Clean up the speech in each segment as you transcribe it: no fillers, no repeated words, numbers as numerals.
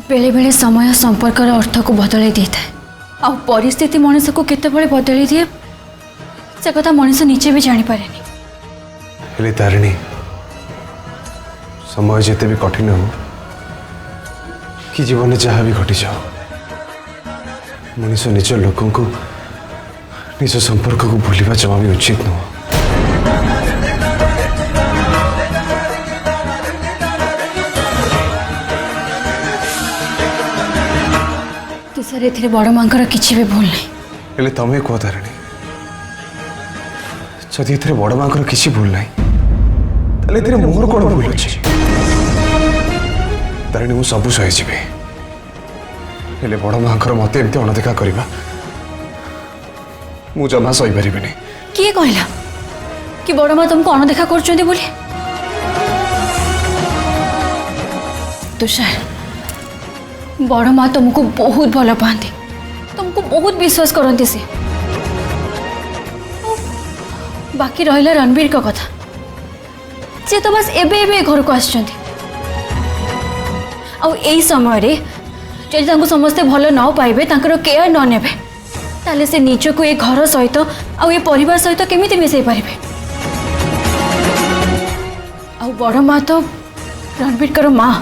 बेले बेले समय संपर्क अर्थ को बदल दी था आ परिस्थिति मनीष को केते बदल दिए से कथा मनीष निजे भी जानी पारे हेले तारिणी समय जिते भी कठिन हो कि जीवन जहाँ भी घटी जाओ मनीष निज लोक निज संपर्क को भूलिबा जमा भी उचित नुह। तुषार ए बड़ मांकर किसी भी भूल नहीं हेले तमें कह तारिणी जदि ए बड़ मांकर किसी भूल नहीं ताले मोर कौन भूल अच्छे तारिणी मु सब सहीजी हेले बड़ मांकर मत एमती अणदेखा करवा मु जमा सही पारि किए कहला कि बड़ माँ तुमको अणदेखा कर बोली तुषार बड़ माँ तुमको बहुत भल पाती तुमको बहुत विश्वास करती से बाकी रहा रणवीर का कथा सी तो बस एबे घर को आसुँच समय जब समस्ते भल न पाइबे केयर न नेबे ताले से निज को ये घर सहित आउ परिवार सहित केमिति मिसई पारिबे आउ बड़ माँ तो रणवीर कर माँ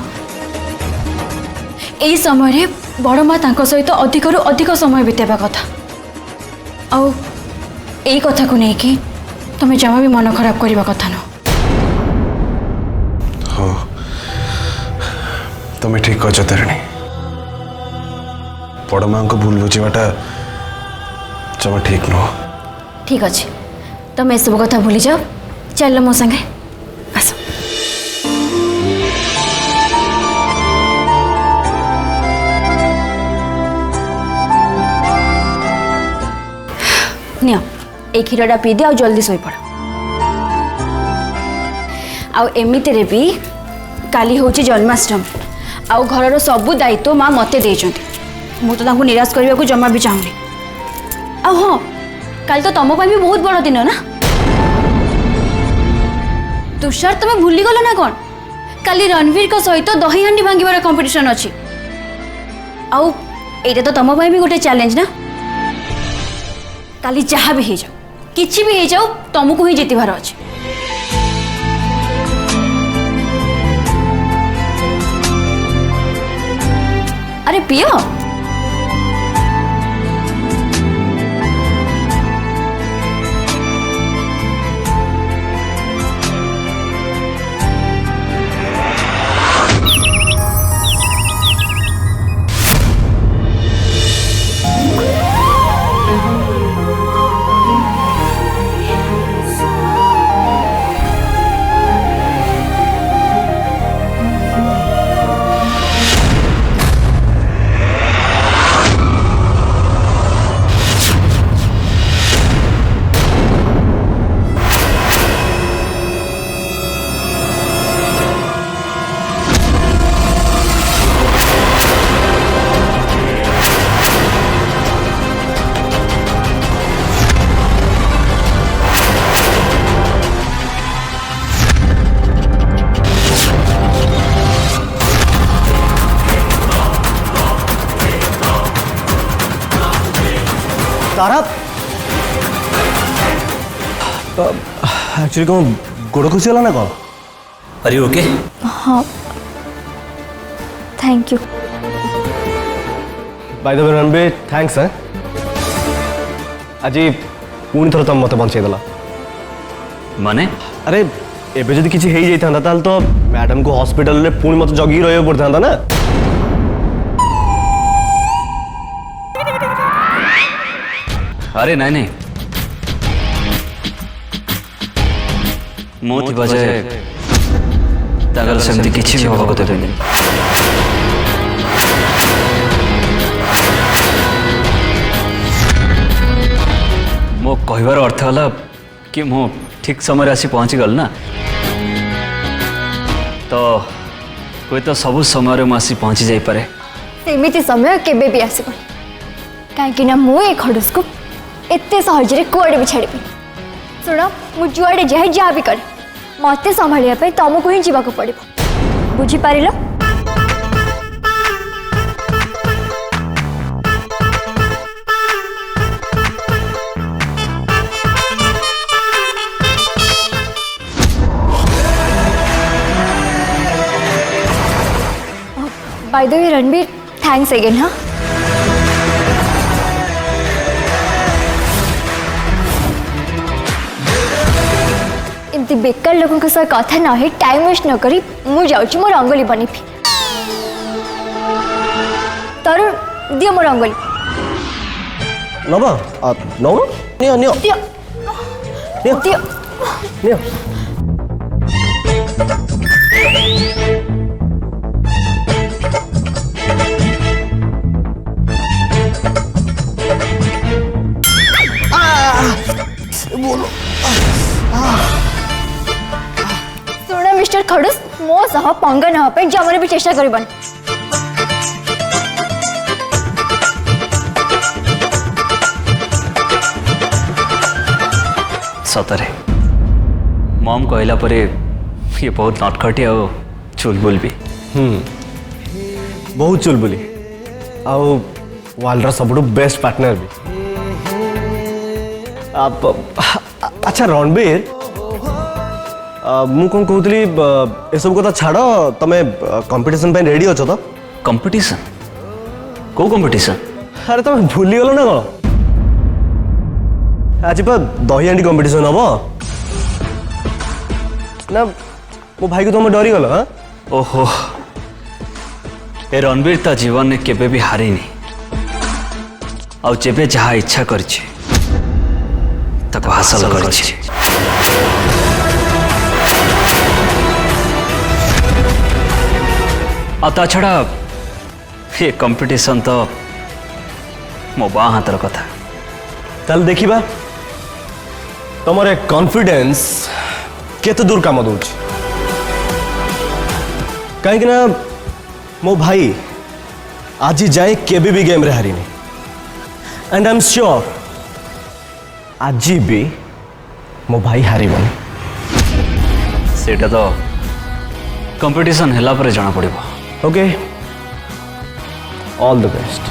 यही समय बड़ माँ सहित अधिक रु अधिक समय बितेबा कथा आउ यही कथा को लेकिन तुम्हें जमा भी मन खराब करने कथा न। हाँ तुम्हें ठीक कह तारिणी बड़ माँ को भूल बुझाटा जमा ठीक नुह। ठीक अच्छे तुम सब कथा भूली जाओ चल मो संगे आस नियो ए क्षीरटा पी दि आ जल्दी शोई पड़ आमिति रे भी काली हूँ जन्माष्टमी आउ घर सबू दायित्व माँ मत मु तो निराश करने को जमा भी चाहूनी आ हाँ कल तो तुम भी बहुत बड़ दिन ना तुषार तुम भूली गल ना कौन काली रणवीर को सहित दही हांडी भांगार कंपटीशन अच्छी आउ एटा तो तुम भी गोटे चैलेंज ना काली जहाँ भी हो जाओ किसी भी हो जाओ तुमको ही जीतबार अच्छे। अरे पियो तारा एक्चुअली कौन गोड़ खुशी ना कौन आर यू ओके? हाँ thank you. Bye the way Ranbir thanks है आज पुणी थर तुम मत बंचेदेला माने अरे एबे जदि किछि हेई जाइथांदा ताल तो मैडम को हॉस्पिटल रे पुणी मत जगी रहियो पड़थांदा ना। अरे नहीं नहीं मो थी बजाय तागल सेमती किछि भी होबो देबेनी। कहबार अर्थ है कि मु ठीक समय आसी पहुँची गल ना तो हुए तो सब समय में आसी पहुँची जापे सेमिति समय केबे भी आसब कहीं मु ए खड़ूस को एत सहजरे कुआड़े भी छाड़ी शुण मु जुआड़े जाए जहाँ भी करे मत संभाल तुमको ही जावाक पड़ो बुझीपार। By the way Ranbir thanks again. हाँ इमती बेकार लोगों सह कथा न है टाइम वेस्ट न करी मु जाऊँ मो रंगोली बनेबी। तरुण दियो मो रंगोली नबा नौ नियो नियो दियो नियो दियो। नियो शुण मिस्टर खड़ूस मो सह पंगा ना जमाने भी चेष्टा करबन। सतरे मम कहला परे ये बहुत नटखटी आ चुलबुल भी बहुत चुलबुली आउ वर्ल्ड सब बेस्ट पार्टनर भी। अच्छा रणबीर मु कौन कहूली ए सब कथा छाड़ तमे कंपटीशन पे रेडी अछ तो? कंपटीशन को कंपटीशन? अरे तुम भूली गल ना कौन आज दही हांडी कंपटीशन हम ना मो भाई को तुम डरी गल? हाँ ओहो ए रणबीर ता जीवन में केबे भी हारिनी आउ जेबे जहाँ इच्छा करछि ताको हासिल करछि। ता छड़ा ये कंपटीशन तो मो बा हाथर कथा। चल देखिबा तुमर कॉन्फिडेंस केते दूर काम दउछ कहीं ना मो भाई आज जाए केबे भी गेम रे हारिनी एंड आई एम श्योर आज भी मो भाई हारिबनी। सेटा तो कंपटीशन हैला पर जाना पड़िबो। Okay all the best.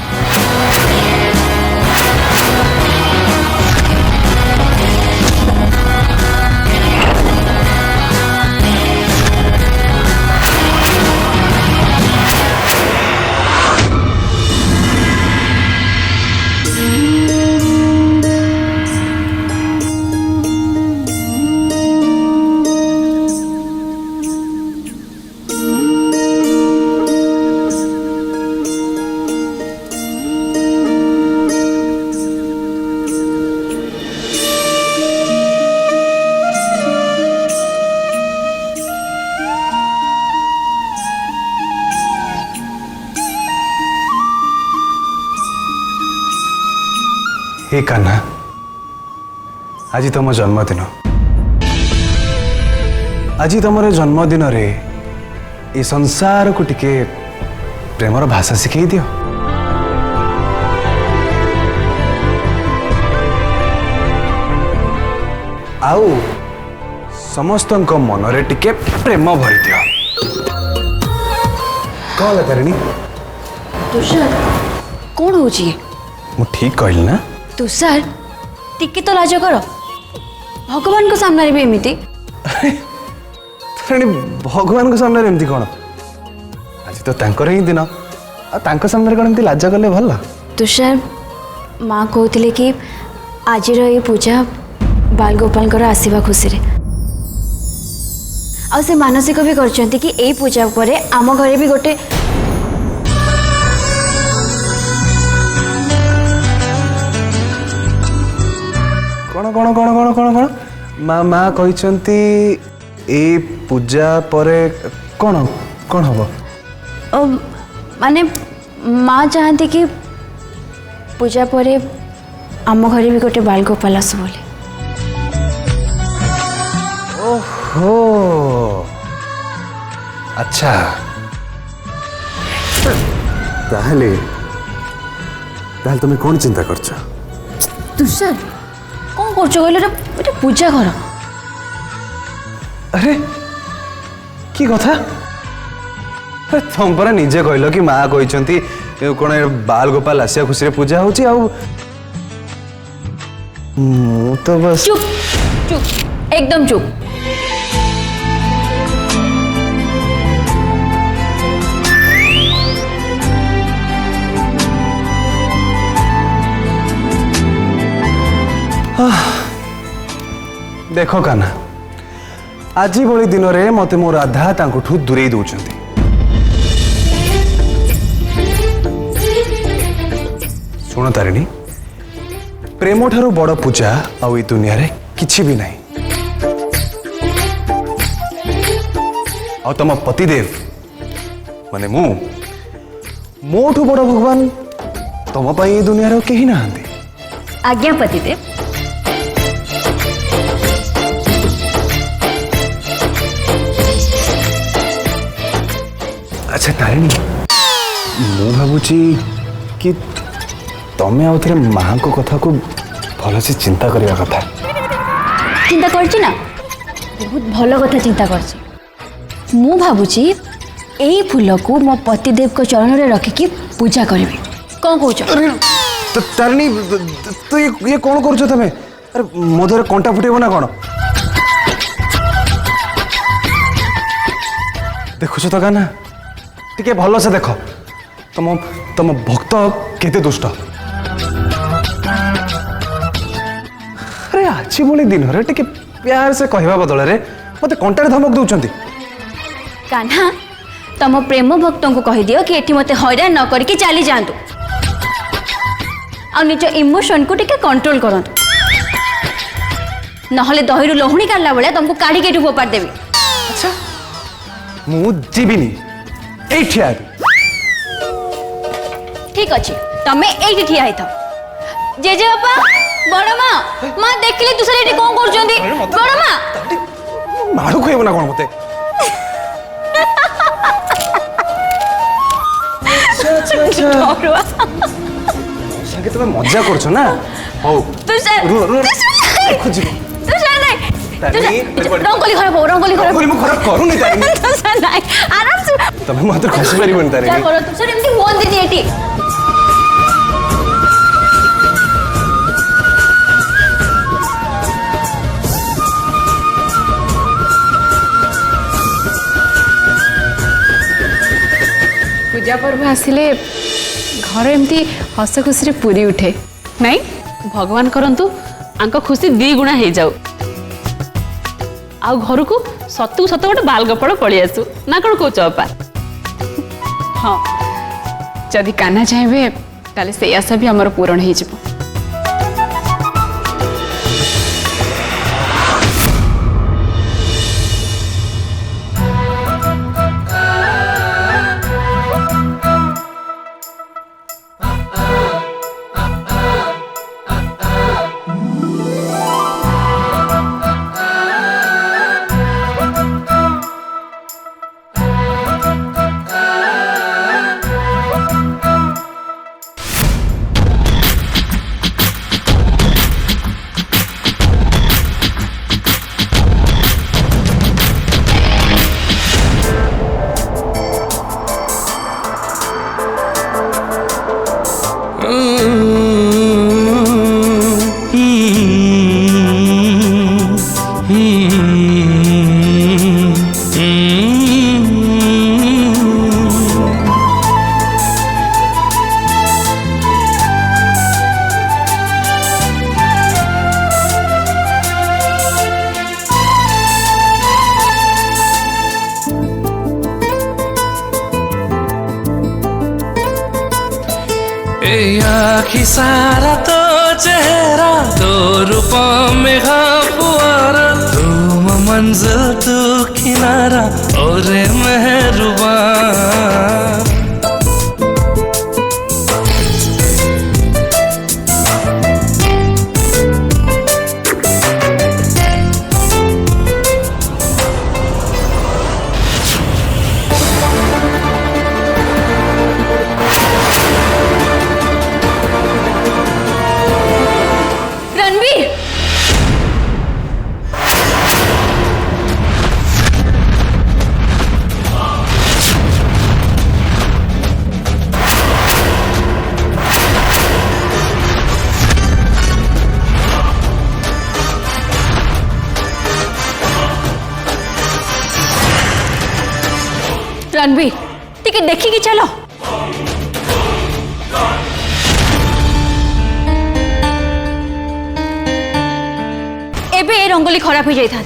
हे कान्हा आज तुम जन्मदिन आज तुम जन्मदिन रे ये संसार को टिके प्रेमर भाषा शिखई दियो। आउ समस्त मन रे टिके प्रेम भरी दियो। कौन लतारिणी तुषार कौन होची? मु ठीक कहली ना? तुषार टिके तो लाज कर भगवान को सामने भी एमती भगवान को सामने एमती कौन? आज तो तांकर ही दिन तांको सामने कौन एमती लाज कले भल? तुषार माँ कहते कि आज ये पूजा बाल गोपाल आसवा खुशी आ से मानसिक भी करछंती कि एई पूजा पर आम घरे भी गोटे कौन कौन कौन कौन कौन कौन माँ माँ कहते ए पूजा परे कौन कौन हम माने माँ चाहती कि पूजा पर आम घरे भी गोटे बाल गोपाल आसु बोली। ओहो अच्छा ताहले ताहले तुम्हें कौन चिंता करछ तुषार कौन करछ कहले रे पूजा कर अरे की कथा अरे तुम परा निजे कहल कि माँ कहते कौन बाल गोपाल आसिया खुशी पूजा होची आउ मु तो बस चुप चुप एकदम चुप देख काना आज भली दिन में मत मो राधा तांकुठू दूरे दौरान शुण तारिणी प्रेम ठारू बड़ पूजा आउ ई दुनिया रे किछि भी नहीं आ तम पतिदेव माने मु मोठू बड़ भगवान तम पाई ई दुनिया रे केही नाहंती आज्ञा पतिदेव अच्छा तारिणी मु भावुची कि तमें आउ थे माँ को कथा को भल से चिंता करने कथा चिंता करछि ना बहुत भल कथा चिंता करछि मु भाबुछि एई फूल को मो पतिदेव को चरण रे रखिकी पूजा करबी कौन कहछ अरे तारिणी तो ये कौन कर तमें अरे मो देह कंटा फुटेब ना कौन देखुछ तो गाना टिके भल से देख तम तम भक्त केते दुष्ट अरे आज भली दिन रे टिके प्यार से कहवा बदल रे मते कंटारे धमक दउचंती कान्हा तम प्रेम भक्तों को कहि दियो कि एठी मते हैरान न करके चली जांतु आ निज इमोशन को टिके कंट्रोल करंतु नहले दहिरु लहुणी काढला बेले तुमको काढी के फोपाड़ देबी अच्छा मु जीविनी ए ठिया ठीक अच्छे तमे एठी ठिया हेता जेजे बापा बड़ माँ माँ देखले दूसरे एठी कौन करछंदी बड़ माँ मारू खइब ना कोन मते डरुआ संगे तमे मजा करछो ना हो तुषार रो रो तुषार खोजी तुषार नहीं तारिणी, रंगोली खराब हो रंगोली खराब रंगोली मु खराब करू नहीं तारिणी तुषार नहीं आराम से तमे मते खसी परिबन क्या तारिणी करो तुषार एमती बोल दीदी एठी पूजा पर्व आसिले घर एमती हस खुशी पूरी उठे नहीं भगवान करंतु आंक खुशी दी गुणा हो जाऊ आ घर को सतु सत गोटे बाल गपड़ पलि आसू ना कौन कौच अपा हाँ जदि कान्हा चाहे ताले से आशा भी आमर पूरण हो जाए आखी सारा तो चेहरा तो रूपा में फुआरा तुम मंजिल तू किनारा और मेहरबान रणबीर टिके देखिकी चलो एबे ए रंगोली खराब हो जाता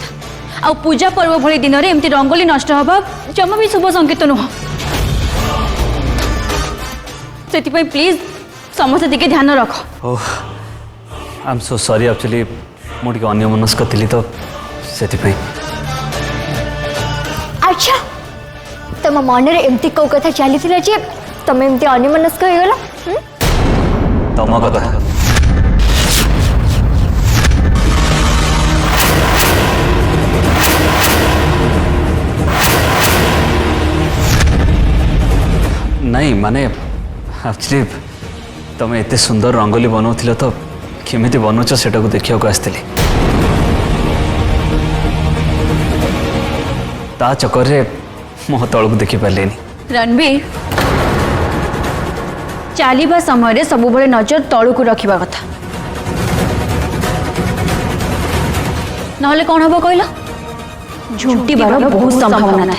आ पूजा पर्व भली दिन में एमती रंगोली नष्ट हवा जमा भी शुभ संकेत नुह से प्लीज समस्त टिके ध्यान रख oh I am so sorry actually मुझे अन्यमनस्क थी तो से अच्छा तुम मन में एमती कौ कथा चली जे तुम एमती अन्यमनस्क हो गला तम कथा नहीं माने एक्चुअली तुम एत सुंदर रंगोली बनाऊल तो केमी बनाऊच से देखा आसती ता चक्कर मो तल को देखी पारे रणबीर चलवा समय सब बड़े नजर तलू को रखा कथा ना कौन हम कहला झुंटीबार बहुत संभावना था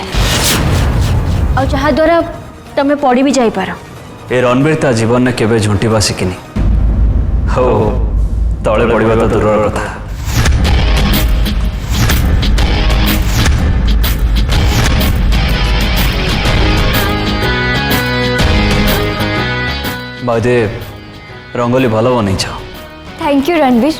और जहा द्वारा तमें पड़ी भी जाइपार ए रणबीर ता जीवन में केबे झुंटीबा शिखिनी हो तले पड़ा तो दूर कथा बादे रंगोली भल बनई थैंक यू रणबीर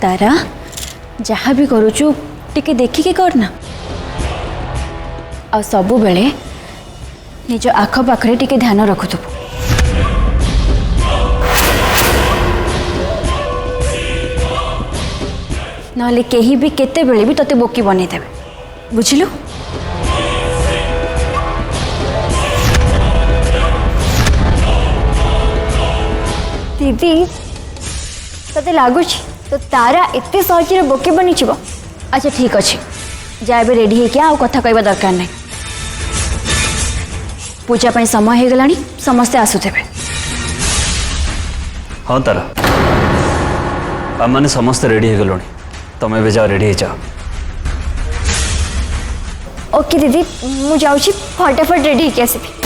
तारा जहाँ भी करुचु टिके देखिके करना आ सबु बेले निज आख पाखरे टिके ध्यान रखुथु नले केही भी केते बेले भी तते बोकी बनै देबे बुझिलु दीदी तते लागुच तो तारा एते सहजरे बोके बनी छिबो अच्छा ठीक अच्छे जा ए रेडी है आ कथा कहवा दरकार नहीं पूजा पाई समय हो गलानी समस्ते आसुथेबे हाँ तारा आम मैंने समस्त रेडी हो गलु तुम भी जाओ रेडी हो जाओ ओके दीदी मु जाउछि फटाफट रेडी होके आसीबी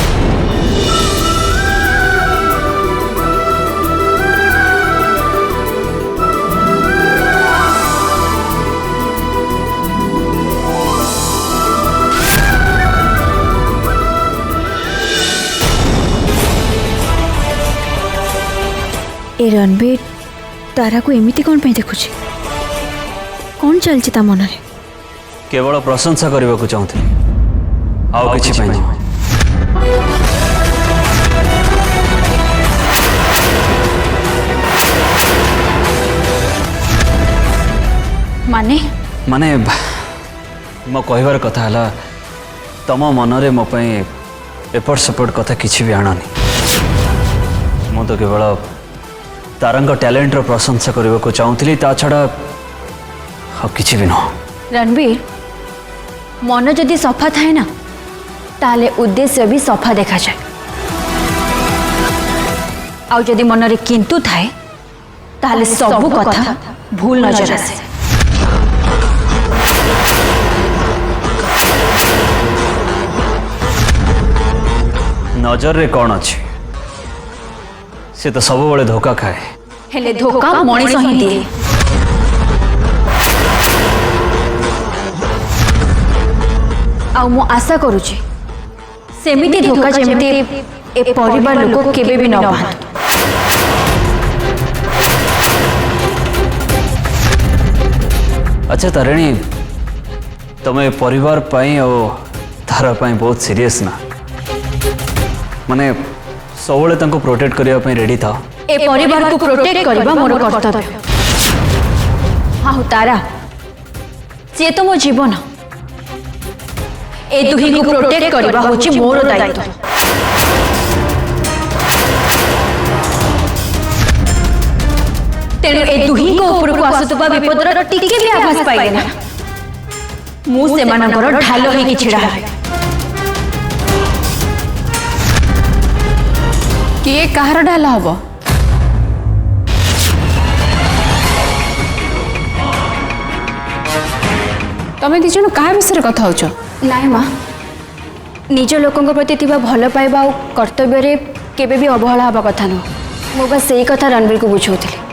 ए रणबीर तारा को एमती कौन पे देखुची कौन चलची ता मन रे केवल प्रशंसा करने को चाहूँ आउ किछि पाई माने माने मो कहबार कथा है तम मनरे मो पई एपट सेपट कथा किछि भी आननी मु तो केवल तारंग टैलेंट प्रशंसा करने को चाहूली ता छड़ा किछि भी न रणबीर मन जदि सफा थाए ना ताले उद्देश्य भी सफा देखा जाए आउ जदि मन रे किंतु थाए ताले सब कथा भूल नजर आसे नजर रे कौन अच्छी से तो सब बड़े धोखा खाए हेले धोखा मनीष ही दिए आउ मु आशा करूची सेमिति धोखा जेमिति ए परिवार लोक केबे भी न पाहत। अच्छा तारिणी तुम्हें परिवार पाई और तारा पाई बहुत सीरियस ना माने सबले तांको प्रोटेक्ट करने पाई रेडी था ए परिवार को प्रोटेक्ट करबा मोर कर्तव्य। हाँ तारा से तो मो जीवन ए दुही को प्रोटेक्ट करबा होची मोर दायित्व। तेणु ए दुही को ऊपर को आसुतबा विपदर टिके भी आभास पाइले ना मु से मानकर ढाल होई कि छिड़ा है किए कहार ढाल हब तमें दी जन क्या विषय कथा होच नाई माँ निज लोकों प्रति थिबा भल पाइबा और कर्तव्य रे केबे भी अवहेला हवा कथा नुह मु बस सही कथा रणवीर को बुझाउथिली।